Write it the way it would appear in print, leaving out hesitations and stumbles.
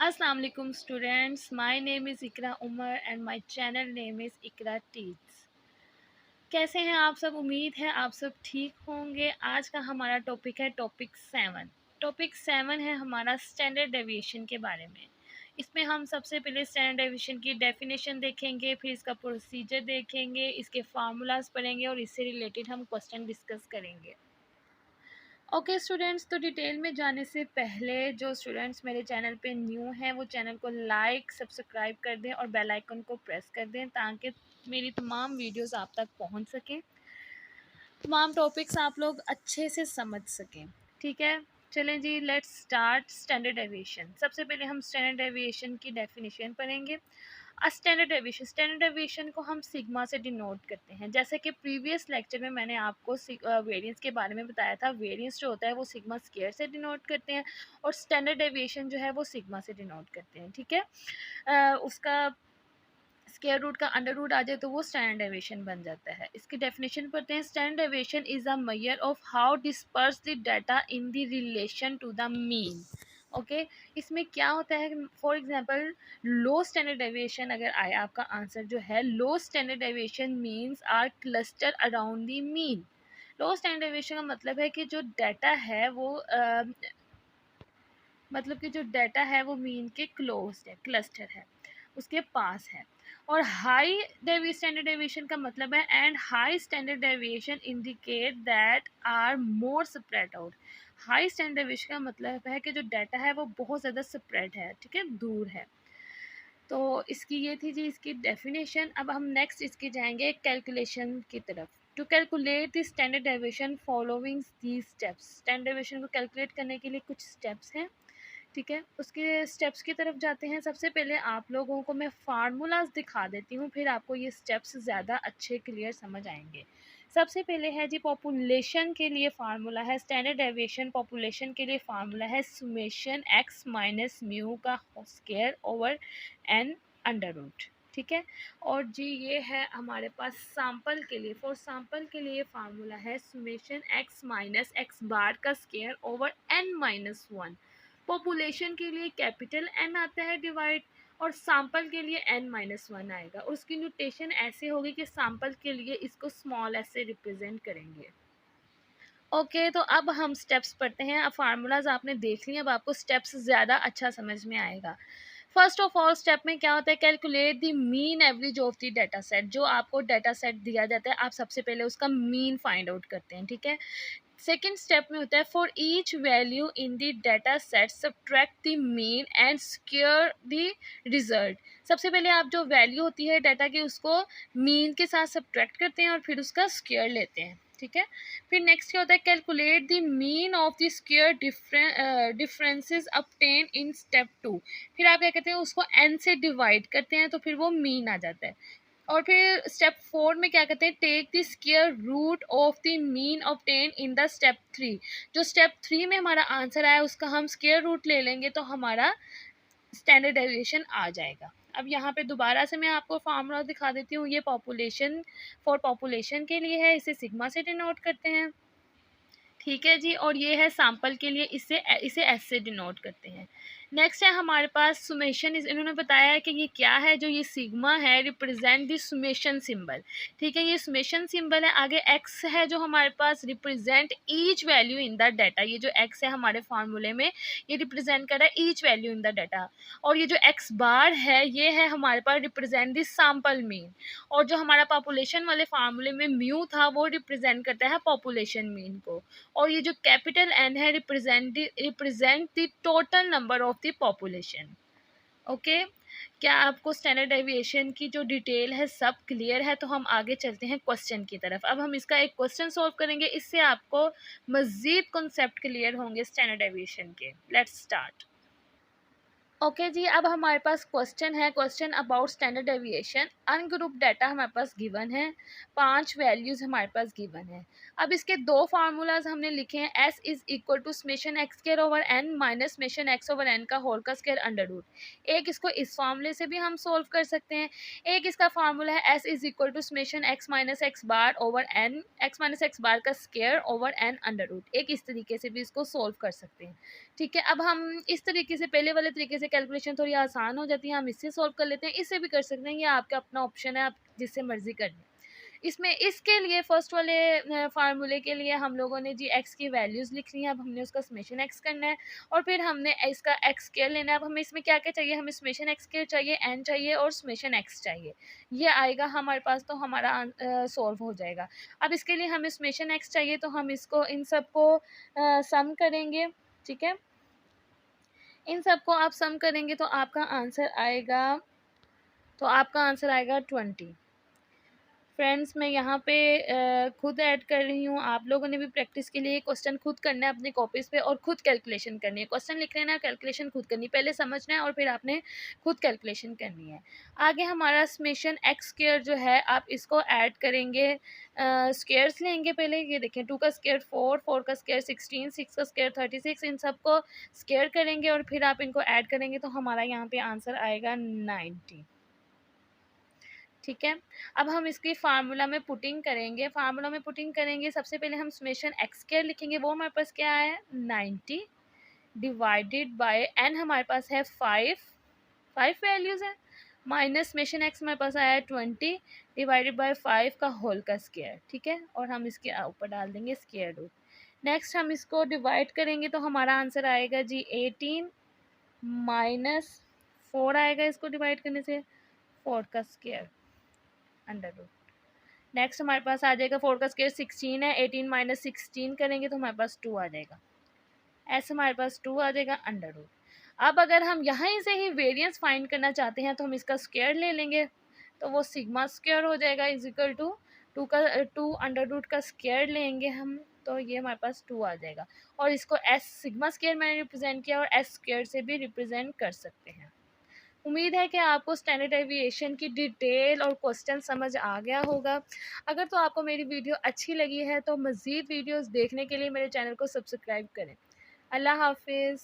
अस्सलाम वालेकुम students, my name is Iqra Umar and my channel name is Iqra teach. कैसे हैं आप सब? उम्मीद है आप सब ठीक होंगे। आज का हमारा टॉपिक है टॉपिक 7। टॉपिक 7 है हमारा स्टैंडर्ड डेविएशन के बारे में। इसमें हम सबसे पहले स्टैंडर्ड डेविएशन की डेफिनेशन देखेंगे, फिर इसका प्रोसीजर देखेंगे, इसके फार्मूलाज पढ़ेंगे और इससे रिलेटेड हम क्वेश्चन डिस्कस करेंगे। ओके स्टूडेंट्स, तो डिटेल में जाने से पहले जो स्टूडेंट्स मेरे चैनल पे न्यू हैं वो चैनल को लाइक सब्सक्राइब कर दें और बेल आइकन को प्रेस कर दें ताकि मेरी तमाम वीडियोस आप तक पहुंच सकें, तमाम टॉपिक्स आप लोग अच्छे से समझ सकें। ठीक है, चलें जी, लेट्स स्टार्ट स्टैंडर्ड डेविएशन। सबसे पहले हम स्टैंडर्ड डेविएशन की डेफिनेशन पढ़ेंगे। स्टैंडर्ड डेविएशन को हम सिग्मा से डिनोट करते हैं। जैसे कि प्रीवियस लेक्चर में मैंने आपको वेरिएंस के बारे में बताया था। वेरिएंस जो होता है वो सिग्मा स्क्वायर से डिनोट करते हैं और स्टैंडर्ड डेविएशन जो है वो सिग्मा से डिनोट करते हैं। ठीक है, उसका स्क्वायर रूट का अंडर रूट आ जाए तो वो स्टैंडर्ड डेविएशन बन जाता है। इसकी डेफिनेशन पढ़ते हैं। Standard deviation is a measure of how disperse the data in the relation to the mean. Okay, इसमें क्या होता है, for example low standard deviation अगर आए आपका आंसर जो है low standard deviation means are cluster around the mean. Low standard deviation का मतलब है कि जो डाटा है वो मतलब कि जो डाटा है वो मीन के क्लोज है, क्लस्टर है, उसके पास है। और हाई स्टैंडर्ड डेविएशन का मतलब है and high standard deviation indicate that are more spread out. High standard deviation का मतलब है कि जो डाटा है वो बहुत ज़्यादा स्प्रेड है, ठीक है, दूर है। तो इसकी ये थी जी इसकी डेफिनेशन। अब हम नेक्स्ट इसकी जाएंगे कैलकुलेशन की तरफ। To calculate the standard deviation following these steps. Standard deviation को कैलकुलेट करने के लिए कुछ स्टेप्स हैं। ठीक है, उसके स्टेप्स की तरफ जाते हैं। सबसे पहले आप लोगों को मैं फार्मूलाज दिखा देती हूँ, फिर आपको ये स्टेप्स ज़्यादा अच्छे क्लियर समझ आएंगे। सबसे पहले है जी पॉपुलेशन के लिए फार्मूला है स्टैंडर्ड डेविएशन। पॉपुलेशन के लिए फार्मूला है सुमेशन एक्स माइनस म्यू का square over n under root. ठीक है, और जी ये है हमारे पास सैम्पल के लिए। फॉर सैम्पल के लिए फार्मूला है summation x minus x bar का square over n minus one. Population के लिए कैपिटल एन आता है डिवाइड और सैम्पल के लिए एन माइनस वन आएगा। और उसकी नोटेशन ऐसे होगी कि सैम्पल के लिए इसको स्मॉल एस से रिप्रेजेंट करेंगे। ओके, तो अब हम स्टेप्स पढ़ते हैं। अब फार्मूलाज आपने देख लिए, अब आपको स्टेप्स ज़्यादा अच्छा समझ में आएगा। फर्स्ट ऑफ ऑल स्टेप में क्या होता है, calculate the mean average of the data set. जो आपको डाटा सेट दिया जाता है आप सबसे पहले उसका मीन फाइंड आउट करते हैं। ठीक है, सेकेंड स्टेप में होता है for each value in the data set subtract the mean and square the result. सबसे पहले आप जो वैल्यू होती है डाटा की उसको मीन के साथ सब्ट्रैक्ट करते हैं और फिर उसका स्क्वायर लेते हैं। ठीक है, फिर नेक्स्ट क्या होता है, calculate the mean of the square differences obtain in step 2। फिर आप क्या कहते हैं उसको n से डिवाइड करते हैं तो फिर वो मीन आ जाता है। और फिर स्टेप 4 में क्या कहते हैं, take the square root of the mean obtain in the step 3। जो स्टेप 3 में हमारा आंसर आया उसका हम स्क्वायर रूट ले लेंगे तो हमारा स्टैंडर्ड डेविएशन आ जाएगा। अब यहाँ पे दोबारा से मैं आपको फार्मूला दिखा देती हूँ। ये पॉपुलेशन फॉर पॉपुलेशन के लिए है, इसे सिग्मा से डिनोट करते हैं। ठीक है जी, और ये है सैम्पल के लिए, इसे इसे एस से डिनोट करते हैं। नेक्स्ट है हमारे पास सुमेशन। इन्होंने बताया है कि ये क्या है, जो ये सिग्मा है रिप्रेजेंट द सुमेशन सिंबल। ठीक है, ये सुमेशन सिंबल है। आगे एक्स है जो हमारे पास represent each value in the data. ये जो एक्स है हमारे फार्मूले में ये रिप्रेजेंट कर रहा है each value in the data. और ये जो एक्स बार है ये है हमारे पास रिप्रेजेंट द सैम्पल मीन। और जो हमारा पॉपुलेशन वाले फार्मूले में म्यू था वो रिप्रेजेंट करता है पॉपुलेशन मीन को। और ये जो कैपिटल एन है represent the total number of the population. Okay, क्या आपको स्टैंडर्ड डेविएशन की जो डिटेल है सब क्लियर है? तो हम आगे चलते हैं क्वेश्चन की तरफ। अब हम इसका एक क्वेश्चन सॉल्व करेंगे, इससे आपको मज़ीद कॉन्सेप्ट क्लियर होंगे स्टैंडर्ड डेविएशन के। Let's start. ओके जी, अब हमारे पास क्वेश्चन है, question about standard deviation. Ungroup data हमारे पास गिवन है, 5 वैल्यूज हमारे पास गिवन है। अब इसके दो फार्मूलाज हमने लिखे हैं, s is equal to summation x square over n minus summation x over n का होल का स्क्वायर अंडर रूट। एक इसको इस फार्मूले से भी हम सोल्व कर सकते हैं। एक इसका फार्मूला है S is equal to summation x minus x bar over n x minus x bar का square over n under root. एक इस तरीके से भी इसको सोल्व कर सकते हैं। ठीक है, अब हम इस तरीके से पहले वाले तरीके से इससे कैलकुलेशन थोड़ी आसान हो जाती है, हम इससे सॉल्व कर लेते हैं, इससे भी कर सकते हैं, ये आपका अपना ऑप्शन है, आप जिससे मर्जी कर लें। इसमें इसके लिए फर्स्ट वाले फार्मूले के लिए हम लोगों ने जी एक्स की वैल्यूज़ लिख ली हैं, अब हमने उसका समेशन एक्स करना है और फिर हमने इसका एक्स स्क्वायर लेना है। अब हमें इसमें क्या क्या चाहिए, हमें समेशन एक्स स्क्वायर चाहिए, एन चाहिए और समेशन एक्स चाहिए। ये आएगा हमारे पास तो हमारा सॉल्व हो जाएगा। अब इसके लिए हमें समेशन एक्स चाहिए तो हम इसको इन सबको सम करेंगे, ठीक है। इन सबको आप सम करेंगे तो आपका आंसर आएगा 20। फ्रेंड्स मैं यहाँ पे खुद ऐड कर रही हूँ, आप लोगों ने भी प्रैक्टिस के लिए क्वेश्चन खुद करना है अपने कॉपीज़ पे और खुद कैलकुलेशन करनी है। क्वेश्चन लिख लेना है, कैलकुलेशन खुद करनी है, पहले समझना है और फिर आपने खुद कैलकुलेशन करनी है। आगे हमारा समेशन एक्स स्क्वायर जो है आप इसको ऐड करेंगे, स्क्वायर्स लेंगे पहले, ये देखें 2 का स्क्वायर 4, 4 का स्क्वायर 16, 6 का स्क्वायर 36, इन सबको स्क्वायर करेंगे और फिर आप इनको ऐड करेंगे तो हमारा यहाँ पे आंसर आएगा 90, ठीक है। अब हम इसकी फार्मूला में पुटिंग करेंगे, सबसे पहले हम समेशन एक्स स्क्वायर लिखेंगे, वो हमारे पास क्या है 90 डिवाइडेड बाय एन हमारे पास है 5 वैल्यूज़ है, माइनस समेशन एक्स हमारे पास आया है 20 डिवाइडेड बाय 5 का होल का स्क्वायर, ठीक है, और हम इसके ऊपर डाल देंगे स्क्वायर रूट। नेक्स्ट हम इसको डिवाइड करेंगे तो हमारा आंसर आएगा जी 18 माइनस 4 आएगा, इसको डिवाइड करने से 4 का स्क्वायर अंडर रूट। नेक्स्ट हमारे पास आ जाएगा 4 का स्क्वायर 16 है, 18 माइनस 16 करेंगे तो हमारे पास 2 आ जाएगा, ऐसे हमारे पास 2 आ जाएगा अंडर रूट। अब अगर हम यहाँ से ही वेरिएंस फाइंड करना चाहते हैं तो हम इसका स्क्वायर ले लेंगे, तो वो सिग्मा स्क्वायर हो जाएगा is equal to 2 under root का स्क्वायर लेंगे हम, तो ये हमारे पास 2 आ जाएगा। और इसको एस सिग्मा स्क्वायर मैंने रिप्रेजेंट किया और एस स्क्वायर से भी रिप्रेजेंट कर सकते हैं। उम्मीद है कि आपको स्टैंडर्ड डेविएशन की डिटेल और क्वेश्चन समझ आ गया होगा। अगर तो आपको मेरी वीडियो अच्छी लगी है तो मज़ीद वीडियोस देखने के लिए मेरे चैनल को सब्सक्राइब करें। अल्लाह हाफिज़।